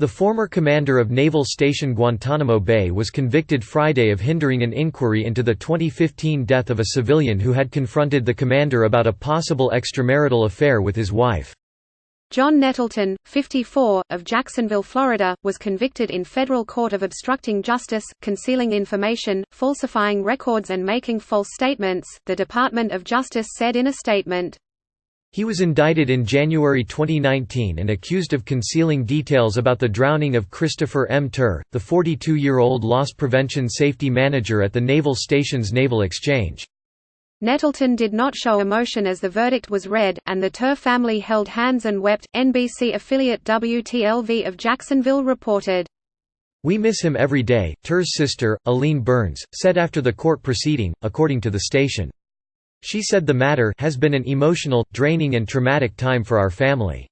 The former commander of Naval Station Guantanamo Bay was convicted Friday of hindering an inquiry into the 2015 death of a civilian who had confronted the commander about a possible extramarital affair with his wife. John Nettleton, 54, of Jacksonville, Florida, was convicted in federal court of obstructing justice, concealing information, falsifying records and making false statements, the Department of Justice said in a statement. He was indicted in January 2019 and accused of concealing details about the drowning of Christopher M. Turr, the 42-year-old loss prevention safety manager at the Naval Station's Naval Exchange. Nettleton did not show emotion as the verdict was read, and the Turr family held hands and wept, NBC affiliate WTLV of Jacksonville reported. "We miss him every day," Turr's sister, Aline Burns, said after the court proceeding, according to the station. She said the matter has been an emotional, draining and traumatic time for our family.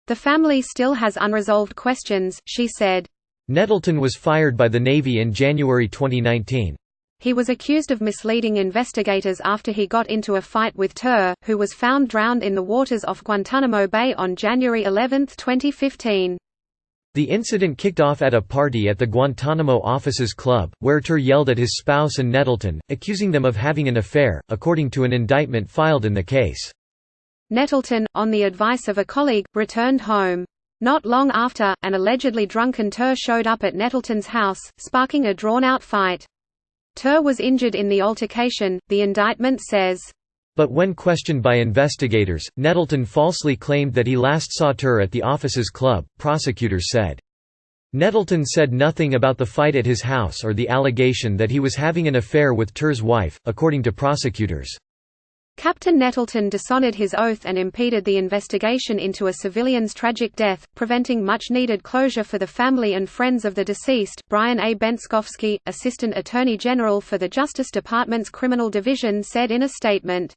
The family still has unresolved questions, she said. Nettleton was fired by the Navy in January 2019. He was accused of misleading investigators after he got into a fight with Turr, who was found drowned in the waters off Guantanamo Bay on January 11, 2015. The incident kicked off at a party at the Guantanamo Officers Club, where Turr yelled at his spouse and Nettleton, accusing them of having an affair, according to an indictment filed in the case. Nettleton, on the advice of a colleague, returned home. Not long after, an allegedly drunken Turr showed up at Nettleton's house, sparking a drawn-out fight. Turr was injured in the altercation, the indictment says. But when questioned by investigators, Nettleton falsely claimed that he last saw Turr at the Officers Club, prosecutors said. Nettleton said nothing about the fight at his house or the allegation that he was having an affair with Turr's wife, according to prosecutors. Captain Nettleton dishonored his oath and impeded the investigation into a civilian's tragic death, preventing much-needed closure for the family and friends of the deceased. Brian A. Benskowski, Assistant Attorney General for the Justice Department's Criminal Division, said in a statement.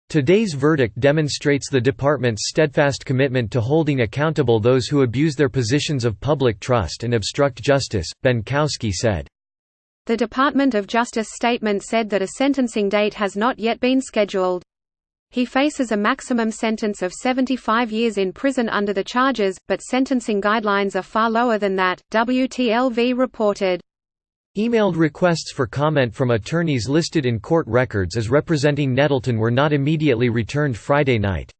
Today's verdict demonstrates the department's steadfast commitment to holding accountable those who abuse their positions of public trust and obstruct justice, Benskowski said. The Department of Justice statement said that a sentencing date has not yet been scheduled. He faces a maximum sentence of 75 years in prison under the charges, but sentencing guidelines are far lower than that, WTLV reported. Emailed requests for comment from attorneys listed in court records as representing Nettleton were not immediately returned Friday night.